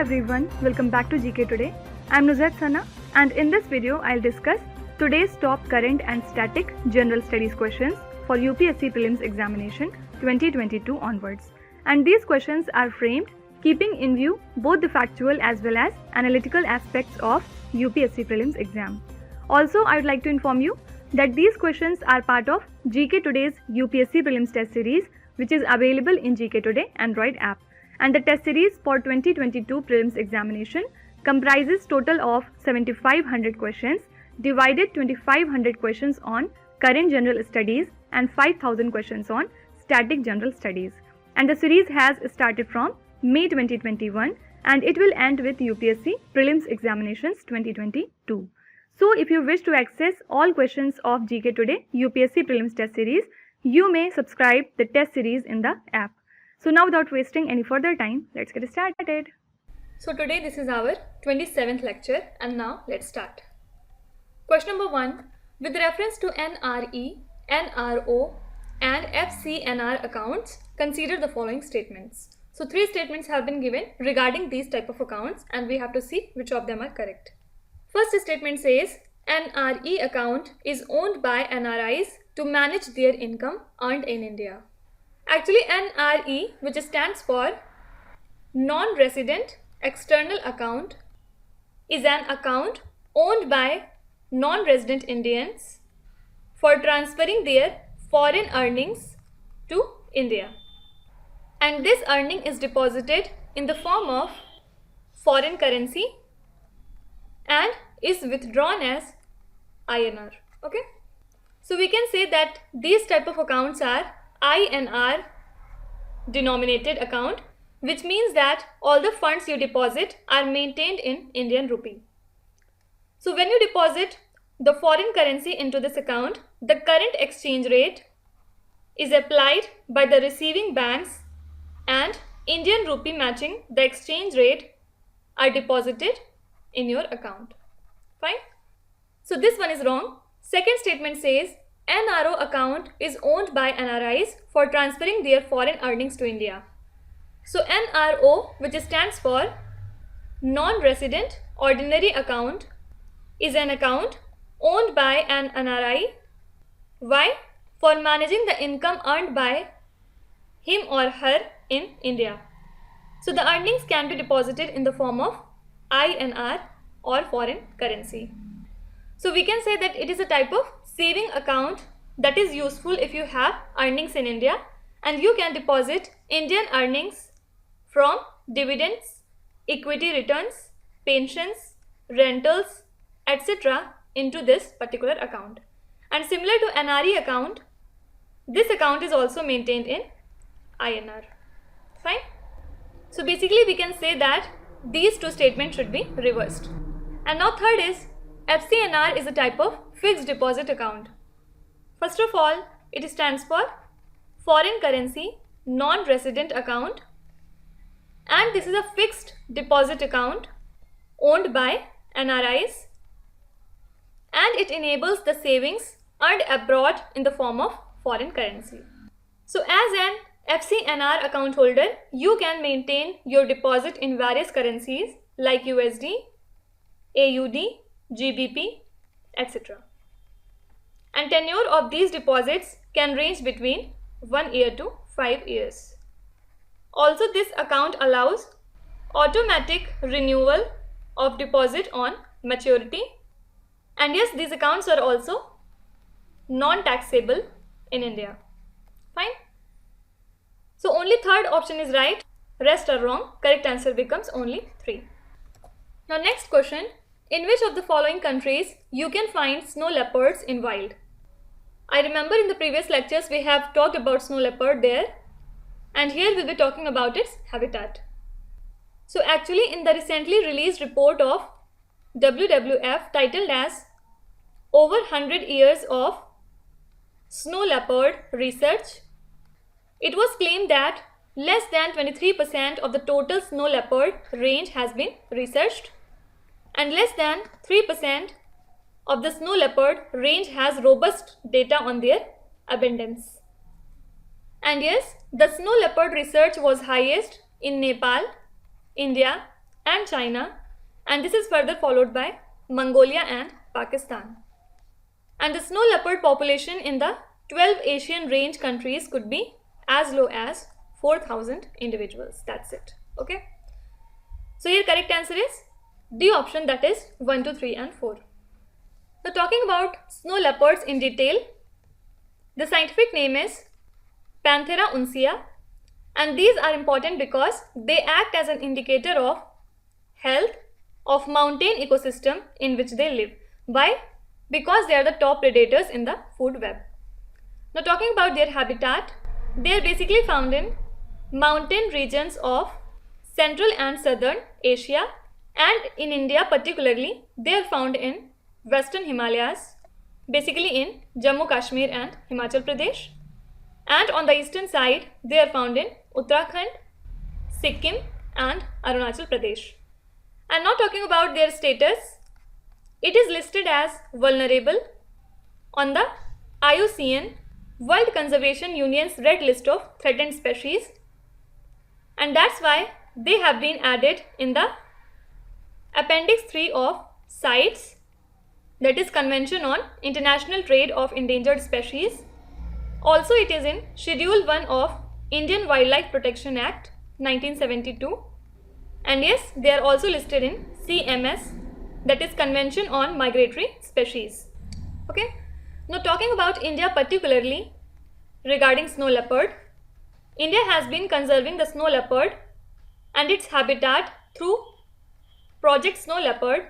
everyone, welcome back to GK Today. I'm Nuzhat Sana and in this video I'll discuss today's top current and static general studies questions for UPSC Prelims Examination 2022 onwards. And these questions are framed keeping in view both the factual as well as analytical aspects of UPSC Prelims exam. Also, I would like to inform you that these questions are part of GK Today's UPSC Prelims test series, which is available in GK Today Android app. And the test series for 2022 Prelims examination comprises total of 7500 questions, divided 2500 questions on current general studies and 5000 questions on static general studies. And the series has started from May 2021 and it will end with UPSC Prelims Examinations 2022. So if you wish to access all questions of GK Today UPSC Prelims test series, you may subscribe the test series in the app. So now without wasting any further time, let's get started. So today this is our 27th lecture and now let's start. Question number 1. With reference to NRE, NRO and FCNR accounts, consider the following statements. So 3 statements have been given regarding these type of accounts and we have to see which of them are correct. First statement says NRE account is owned by NRIs to manage their income earned in India. Actually, NRE, which stands for Non-Resident External Account, is an account owned by non-resident Indians for transferring their foreign earnings to India. And this earning is deposited in the form of foreign currency and is withdrawn as INR. Okay? So we can say that these type of accounts are INR denominated account, which means that all the funds you deposit are maintained in Indian rupee. So when you deposit the foreign currency into this account, the current exchange rate is applied by the receiving banks and Indian rupee matching the exchange rate are deposited in your account. Fine? So this one is wrong. Second statement says NRO account is owned by NRIs for transferring their foreign earnings to India. So NRO, which stands for Non-Resident Ordinary Account, is an account owned by an NRI. Why? For managing the income earned by him or her in India. So the earnings can be deposited in the form of INR or foreign currency. So we can say that it is a type of saving account that is useful if you have earnings in India and you can deposit Indian earnings from dividends, equity returns, pensions, rentals, etc. into this particular account. And similar to NRE account, this account is also maintained in INR. Fine? So basically we can say that these 2 statements should be reversed. And now third is FCNR is a type of fixed deposit account. First of all, it stands for Foreign Currency Non-Resident Account and this is a fixed deposit account owned by NRIs and it enables the savings earned abroad in the form of foreign currency. So as an FCNR account holder, you can maintain your deposit in various currencies like USD, AUD, GBP, etc. And tenure of these deposits can range between 1 year to 5 years. Also, this account allows automatic renewal of deposit on maturity. And yes, these accounts are also non-taxable in India. Fine? So only third option is right, rest are wrong. Correct answer becomes only 3. Now next question. In which of the following countries you can find snow leopards in wild? I remember in the previous lectures we have talked about snow leopard there and here we'll be talking about its habitat. So actually in the recently released report of WWF titled as Over 100 Years of Snow Leopard Research, it was claimed that less than 23% of the total snow leopard range has been researched and less than 3% of the snow leopard range has robust data on their abundance. And yes, the snow leopard research was highest in Nepal, India and China, and this is further followed by Mongolia and Pakistan. And the snow leopard population in the 12 Asian range countries could be as low as 4,000 individuals. That's it. Okay. So here correct answer is D option, that is 1, 2, 3 and 4. So talking about snow leopards in detail, the scientific name is Panthera uncia, and these are important because they act as an indicator of health of mountain ecosystem in which they live. Why? Because they are the top predators in the food web. Now talking about their habitat, they are basically found in mountain regions of Central and Southern Asia, and in India particularly they are found in Western Himalayas, basically in Jammu Kashmir and Himachal Pradesh, and on the eastern side they are found in Uttarakhand, Sikkim and Arunachal Pradesh. And now talking about their status, it is listed as vulnerable on the IUCN World Conservation Union's Red List of Threatened Species, and that's why they have been added in the Appendix 3 of CITES, that is Convention on International Trade of Endangered Species. Also it is in Schedule 1 of Indian Wildlife Protection Act 1972, and yes, they are also listed in CMS, that is Convention on Migratory Species. Okay. Now talking about India particularly regarding snow leopard, India has been conserving the snow leopard and its habitat through Project Snow Leopard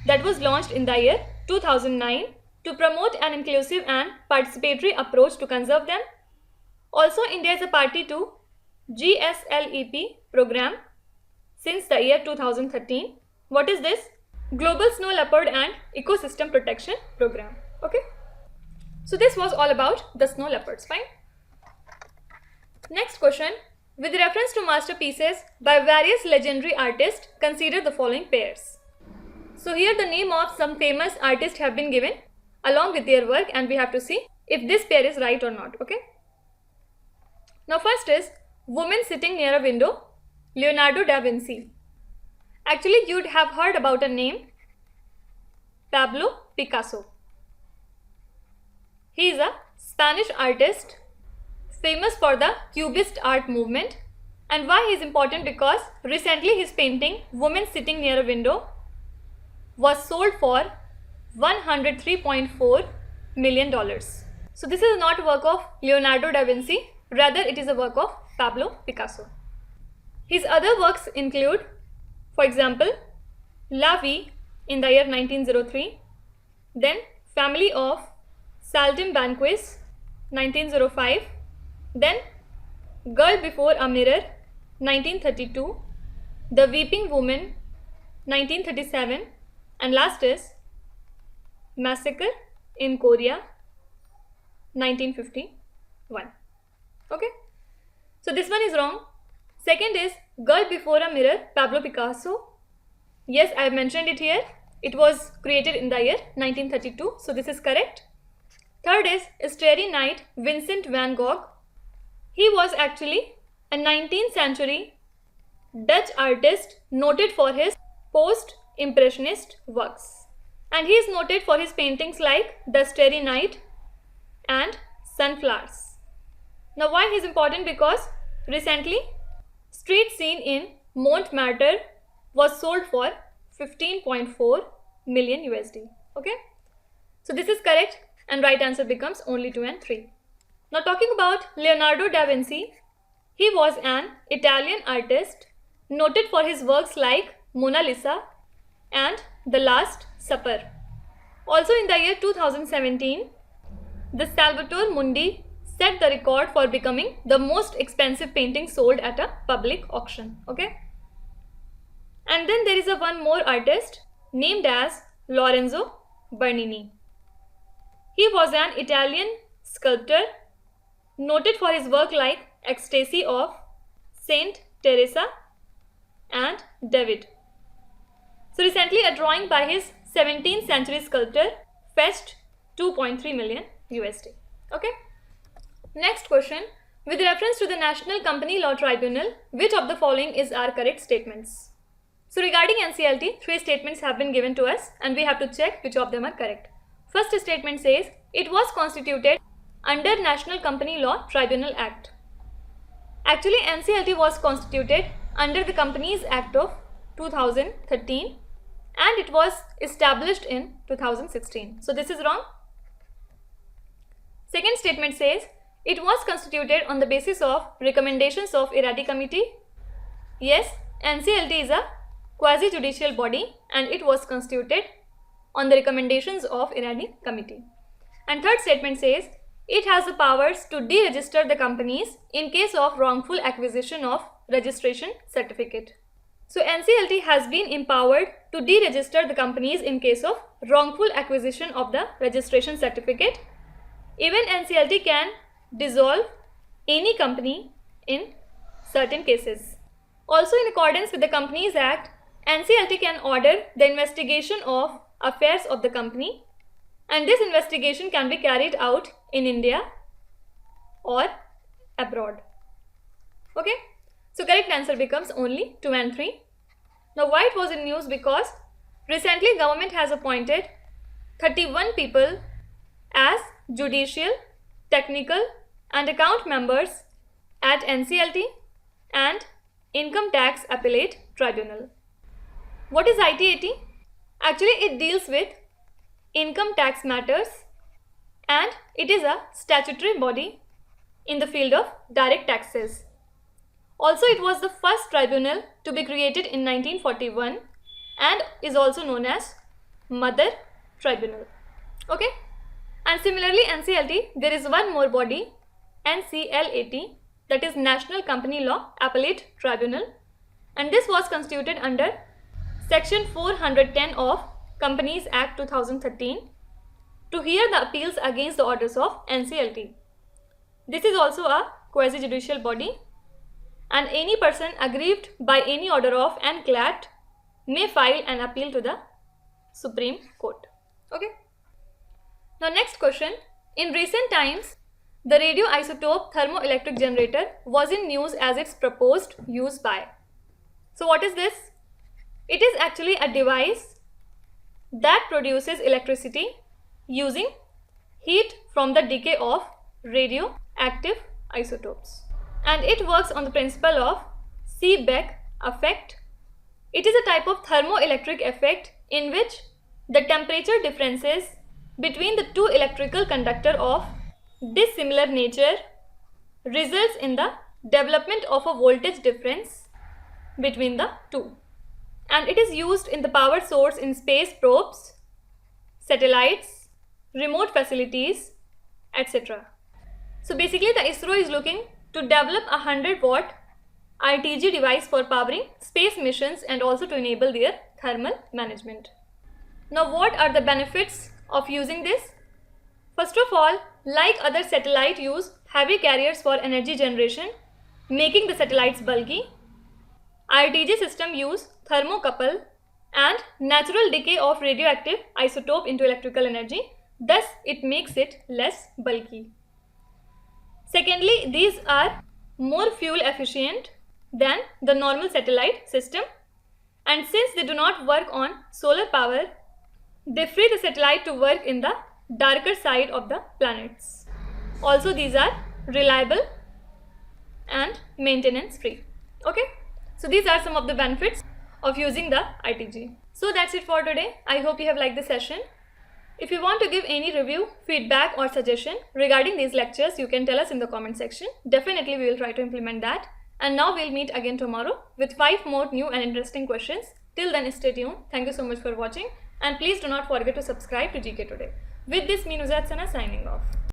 that was launched in the year 2009 to promote an inclusive and participatory approach to conserve them. Also, India is a party to GSLEP program since the year 2013. What is this? Global Snow Leopard and Ecosystem Protection Program. Okay. So this was all about the snow leopards. Fine. Next question. With reference to masterpieces by various legendary artists, consider the following pairs. So here the name of some famous artists have been given along with their work, and we have to see if this pair is right or not. Okay. Now first is Woman Sitting Near a Window, Leonardo da Vinci. Actually you'd have heard about a name, Pablo Picasso. He is a Spanish artist famous for the Cubist art movement, and why he is important? Because recently his painting Woman Sitting Near a Window was sold for $103.4 million. So this is not a work of Leonardo da Vinci, rather it is a work of Pablo Picasso. His other works include, for example, La Vie in the year 1903, then Family of Saltimbanquis 1905, then Girl Before a Mirror 1932, The Weeping Woman 1937, and last is Massacre in Korea 1951. Okay, so this one is wrong. Second is Girl Before a Mirror, Pablo Picasso. Yes, I have mentioned it here. It was created in the year 1932, so this is correct. Third is Starry Night, Vincent van Gogh. He was actually a 19th century Dutch artist noted for his post-impressionist works, and he is noted for his paintings like The Starry Night and Sunflowers. Now why he is important? Because recently street scene in Montmartre was sold for 15.4 million USD. Okay, so this is correct, and right answer becomes only 2 and 3. Now talking about Leonardo da Vinci, he was an Italian artist noted for his works like Mona Lisa and The Last Supper. Also in the year 2017, the Salvator Mundi set the record for becoming the most expensive painting sold at a public auction. Okay, and then there is one more artist named as Lorenzo Bernini. He was an Italian sculptor noted for his work like Ecstasy of Saint Teresa and David. So recently a drawing by his 17th century sculptor fetched 2.3 million USD. Okay. Next question. With reference to the National Company Law Tribunal, which of the following are correct statements? So regarding NCLT, 3 statements have been given to us and we have to check which of them are correct. First statement says, it was constituted under National Company Law Tribunal Act. Actually, NCLT was constituted under the Companies Act of 2013 and it was established in 2016. So this is wrong. Second statement says, it was constituted on the basis of recommendations of Iradi Committee. Yes, NCLT is a quasi-judicial body and it was constituted on the recommendations of Iradi Committee. And third statement says, it has the powers to deregister the companies in case of wrongful acquisition of registration certificate. So NCLT has been empowered to deregister the companies in case of wrongful acquisition of the registration certificate. Even NCLT can dissolve any company in certain cases. Also, in accordance with the Companies Act, NCLT can order the investigation of affairs of the company, and this investigation can be carried out in India or abroad. Okay, so correct answer becomes only 2 and 3. Now why it was in news? Because recently government has appointed 31 people as judicial, technical and account members at NCLT and Income Tax Appellate Tribunal. What is ITAT? Actually, it deals with income tax matters and it is a statutory body in the field of direct taxes. Also, it was the first tribunal to be created in 1941 and is also known as Mother Tribunal. Okay? And similarly, NCLT, there is one more body, NCLAT, that is National Company Law Appellate Tribunal, and this was constituted under Section 410 of Companies Act 2013 to hear the appeals against the orders of NCLT. This is also a quasi-judicial body and any person aggrieved by any order of NCLAT may file an appeal to the Supreme Court. Okay. Now next question. In recent times, the radioisotope thermoelectric generator was in news as its proposed use by. So what is this? It is actually a device that produces electricity using heat from the decay of radioactive isotopes. And it works on the principle of Seebeck effect. It is a type of thermoelectric effect in which the temperature differences between the two electrical conductors of dissimilar nature results in the development of a voltage difference between the two. And it is used in the power source in space probes, satellites, remote facilities, etc. So basically the ISRO is looking to develop a 100-watt ITG device for powering space missions and also to enable their thermal management. Now what are the benefits of using this? First of all, like other satellite use heavy carriers for energy generation, making the satellites bulky. ITG system use thermocouple and natural decay of radioactive isotope into electrical energy, thus it makes it less bulky. Secondly, these are more fuel efficient than the normal satellite system, and since they do not work on solar power, they free the satellite to work in the darker side of the planets. Also, these are reliable and maintenance free. Okay, so these are some of the benefits of using the ITG. So that's it for today. I hope you have liked the session. If you want to give any review, feedback or suggestion regarding these lectures, you can tell us in the comment section. Definitely we will try to implement that. And now we'll meet again tomorrow with 5 more new and interesting questions. Till then, stay tuned. Thank you so much for watching and please do not forget to subscribe to GK Today. With this, me Nuzhat Sana signing off.